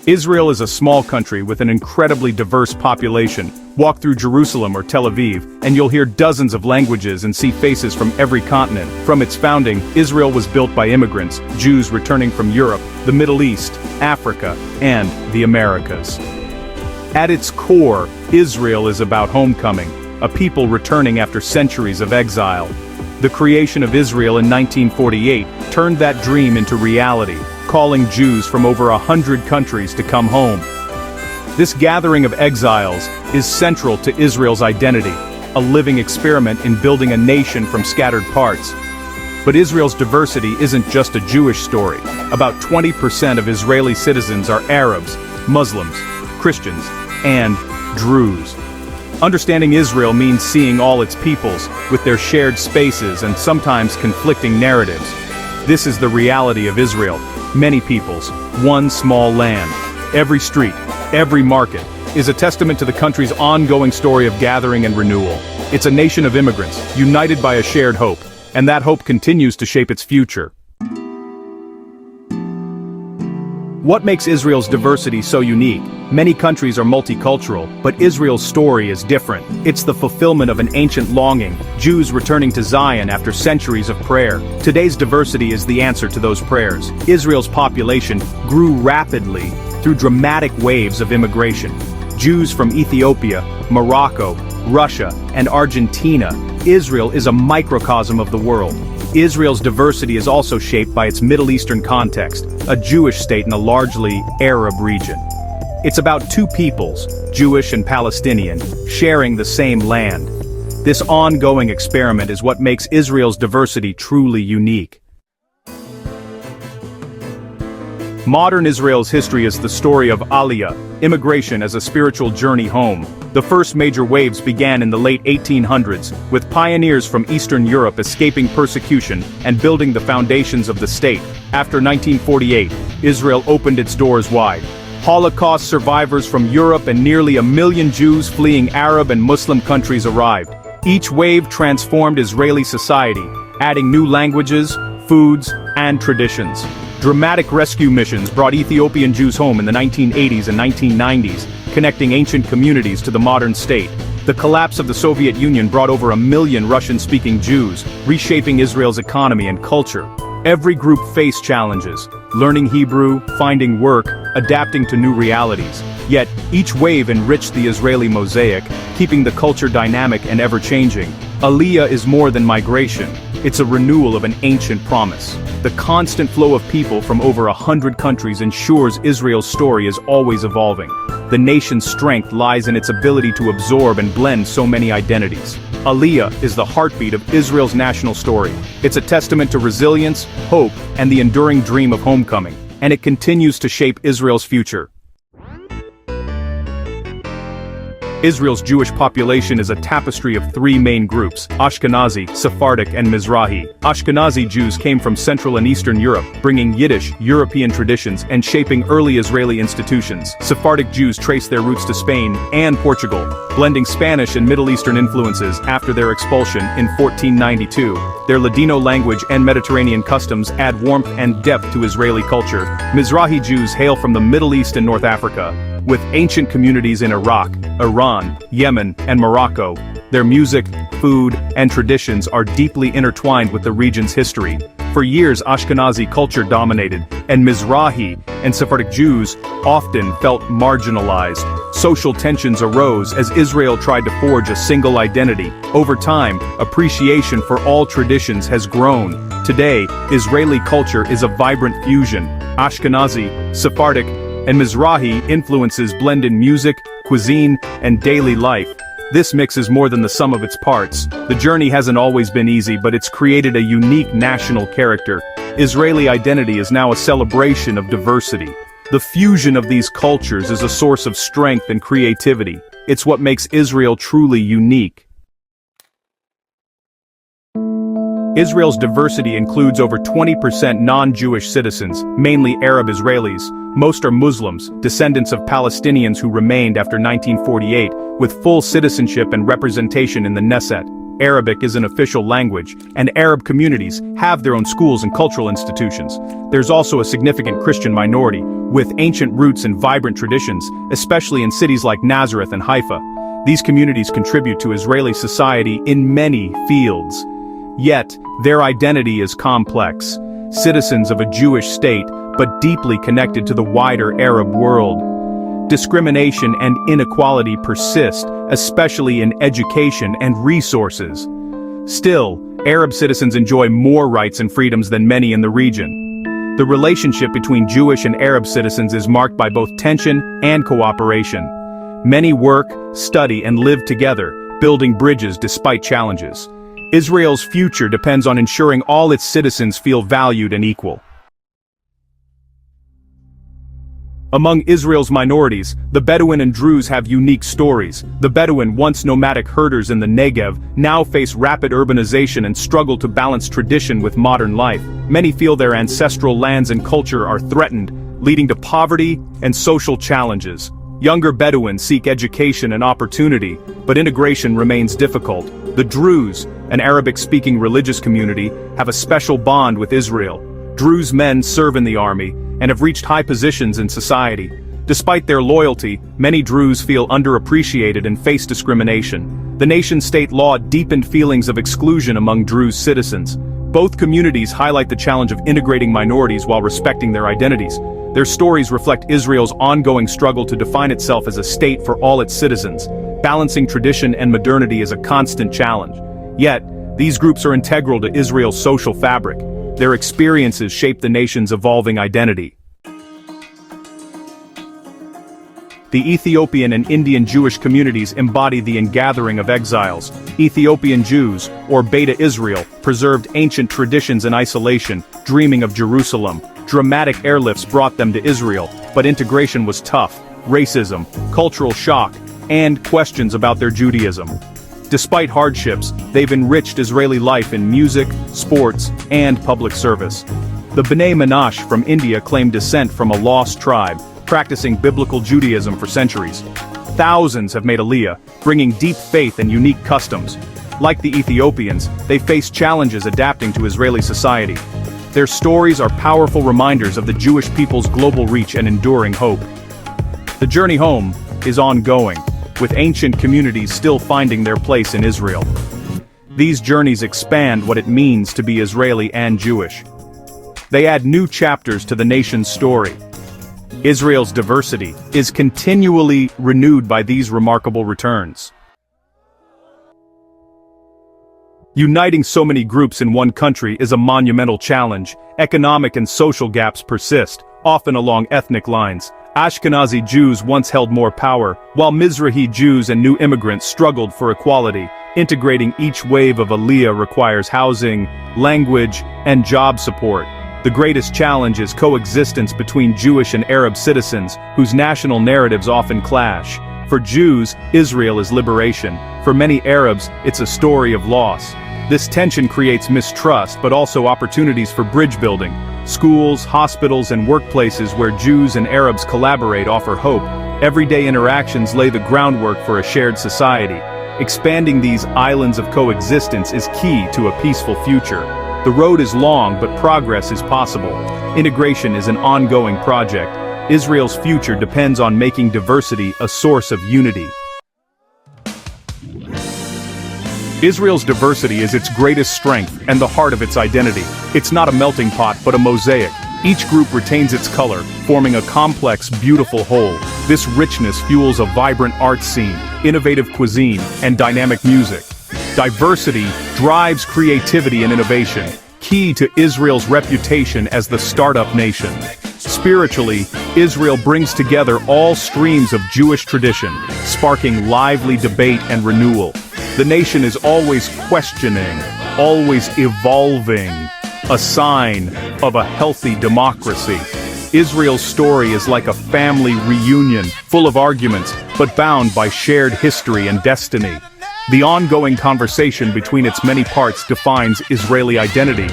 Israel is a small country with an incredibly diverse population. Walk through Jerusalem or Tel Aviv, and you'll hear dozens of languages and see faces from every continent. From its founding, Israel was built by immigrants, Jews returning from Europe, the Middle East, Africa, and the Americas. At its core, Israel is about homecoming, a people returning after centuries of exile. The creation of Israel in 1948 turned that dream into reality, calling Jews from over 100 countries to come home. This gathering of exiles is central to Israel's identity, a living experiment in building a nation from scattered parts. But Israel's diversity isn't just a Jewish story. About 20% of Israeli citizens are Arabs, Muslims, Christians, and Druze. Understanding Israel means seeing all its peoples, with their shared spaces and sometimes conflicting narratives. This is the reality of Israel. Many peoples, one small land. Every street, every market, is a testament to the country's ongoing story of gathering and renewal. It's a nation of immigrants, united by a shared hope, and that hope continues to shape its future. What makes Israel's diversity so unique? Many countries are multicultural, but Israel's story is different. It's the fulfillment of an ancient longing, Jews returning to Zion after centuries of prayer. Today's diversity is the answer to those prayers. Israel's population grew rapidly through dramatic waves of immigration. Jews from Ethiopia, Morocco, Russia, and Argentina. Israel is a microcosm of the world. Israel's diversity is also shaped by its Middle Eastern context, a Jewish state in a largely Arab region. It's about two peoples, Jewish and Palestinian, sharing the same land. This ongoing experiment is what makes Israel's diversity truly unique. Modern Israel's history is the story of Aliyah, immigration as a spiritual journey home. The first major waves began in the late 1800s, with pioneers from Eastern Europe escaping persecution and building the foundations of the state. After 1948, Israel opened its doors wide. Holocaust survivors from Europe and nearly 1 million Jews fleeing Arab and Muslim countries arrived. Each wave transformed Israeli society, adding new languages, foods, and traditions. Dramatic rescue missions brought Ethiopian Jews home in the 1980s and 1990s, connecting ancient communities to the modern state. The collapse of the Soviet Union brought over 1 million Russian-speaking Jews, reshaping Israel's economy and culture. Every group faced challenges, learning Hebrew, finding work, adapting to new realities. Yet, each wave enriched the Israeli mosaic, keeping the culture dynamic and ever-changing. Aliyah is more than migration. It's a renewal of an ancient promise. The constant flow of people from over 100 countries ensures Israel's story is always evolving. The nation's strength lies in its ability to absorb and blend so many identities. Aliyah is the heartbeat of Israel's national story. It's a testament to resilience, hope, and the enduring dream of homecoming, and it continues to shape Israel's future. Israel's Jewish population is a tapestry of three main groups: Ashkenazi, Sephardic, and Mizrahi. Ashkenazi Jews came from Central and Eastern Europe, bringing Yiddish, European traditions, and shaping early Israeli institutions. Sephardic Jews trace their roots to Spain and Portugal, blending Spanish and Middle Eastern influences after their expulsion in 1492. Their Ladino language and Mediterranean customs add warmth and depth to Israeli culture. Mizrahi Jews hail from the Middle East and North Africa, with ancient communities in Iraq, Iran, Yemen, and Morocco. Their music, food, and traditions are deeply intertwined with the region's history. For years, Ashkenazi culture dominated, and Mizrahi and Sephardic Jews often felt marginalized. Social tensions arose as Israel tried to forge a single identity. Over time, appreciation for all traditions has grown. Today, Israeli culture is a vibrant fusion. Ashkenazi, Sephardic, and Mizrahi influences blend in music, cuisine, and daily life. This mix is more than the sum of its parts. The journey hasn't always been easy, but it's created a unique national character. Israeli identity is now a celebration of diversity. The fusion of these cultures is a source of strength and creativity. It's what makes Israel truly unique. Israel's diversity includes over 20% non-Jewish citizens, mainly Arab Israelis. Most are Muslims, descendants of Palestinians who remained after 1948, with full citizenship and representation in the Knesset. Arabic is an official language, and Arab communities have their own schools and cultural institutions. There's also a significant Christian minority, with ancient roots and vibrant traditions, especially in cities like Nazareth and Haifa. These communities contribute to Israeli society in many fields. Yet, their identity is complex. Citizens of a Jewish state, but deeply connected to the wider Arab world. Discrimination and inequality persist, especially in education and resources. Still, Arab citizens enjoy more rights and freedoms than many in the region. The relationship between Jewish and Arab citizens is marked by both tension and cooperation. Many work, study, and live together, building bridges despite challenges. Israel's future depends on ensuring all its citizens feel valued and equal. Among Israel's minorities, the Bedouin and Druze have unique stories. The Bedouin, once nomadic herders in the Negev, now face rapid urbanization and struggle to balance tradition with modern life. Many feel their ancestral lands and culture are threatened, leading to poverty and social challenges. Younger Bedouins seek education and opportunity, but integration remains difficult. The Druze, an Arabic-speaking religious community, have a special bond with Israel. Druze men serve in the army and have reached high positions in society. Despite their loyalty, many Druze feel underappreciated and face discrimination. The nation-state law deepened feelings of exclusion among Druze citizens. Both communities highlight the challenge of integrating minorities while respecting their identities. Their stories reflect Israel's ongoing struggle to define itself as a state for all its citizens. Balancing tradition and modernity is a constant challenge. Yet, these groups are integral to Israel's social fabric. Their experiences shape the nation's evolving identity. The Ethiopian and Indian Jewish communities embody the ingathering of exiles. Ethiopian Jews, or Beta Israel, preserved ancient traditions in isolation, dreaming of Jerusalem. Dramatic airlifts brought them to Israel, but integration was tough. Racism, cultural shock, and questions about their Judaism. Despite hardships, they've enriched Israeli life in music, sports, and public service. The B'nai Menashe from India claim descent from a lost tribe, practicing biblical Judaism for centuries. Thousands have made Aliyah, bringing deep faith and unique customs. Like the Ethiopians, they face challenges adapting to Israeli society. Their stories are powerful reminders of the Jewish people's global reach and enduring hope. The journey home is ongoing, with ancient communities still finding their place in Israel. These journeys expand what it means to be Israeli and Jewish. They add new chapters to the nation's story. Israel's diversity is continually renewed by these remarkable returns. Uniting so many groups in one country is a monumental challenge. Economic and social gaps persist, often along ethnic lines. Ashkenazi Jews once held more power, while Mizrahi Jews and new immigrants struggled for equality. Integrating each wave of Aliyah requires housing, language, and job support. The greatest challenge is coexistence between Jewish and Arab citizens, whose national narratives often clash. For Jews, Israel is liberation. For many Arabs, it's a story of loss. This tension creates mistrust, but also opportunities for bridge building. Schools, hospitals, and workplaces where Jews and Arabs collaborate offer hope. Everyday interactions lay the groundwork for a shared society. Expanding these islands of coexistence is key to a peaceful future. The road is long, but progress is possible. Integration is an ongoing project. Israel's future depends on making diversity a source of unity. Israel's diversity is its greatest strength and the heart of its identity. It's not a melting pot, but a mosaic. Each group retains its color, forming a complex, beautiful whole. This richness fuels a vibrant art scene, innovative cuisine, and dynamic music. Diversity drives creativity and innovation, key to Israel's reputation as the startup nation. Spiritually, Israel brings together all streams of Jewish tradition, sparking lively debate and renewal. The nation is always questioning, always evolving, a sign of a healthy democracy. Israel's story is like a family reunion, full of arguments, but bound by shared history and destiny. The ongoing conversation between its many parts defines Israeli identity.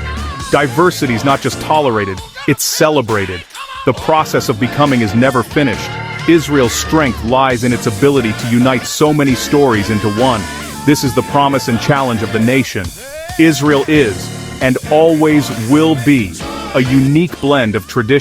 Diversity is not just tolerated, it's celebrated. The process of becoming is never finished. Israel's strength lies in its ability to unite so many stories into one. This is the promise and challenge of the nation. Israel is, and always will be, a unique blend of tradition.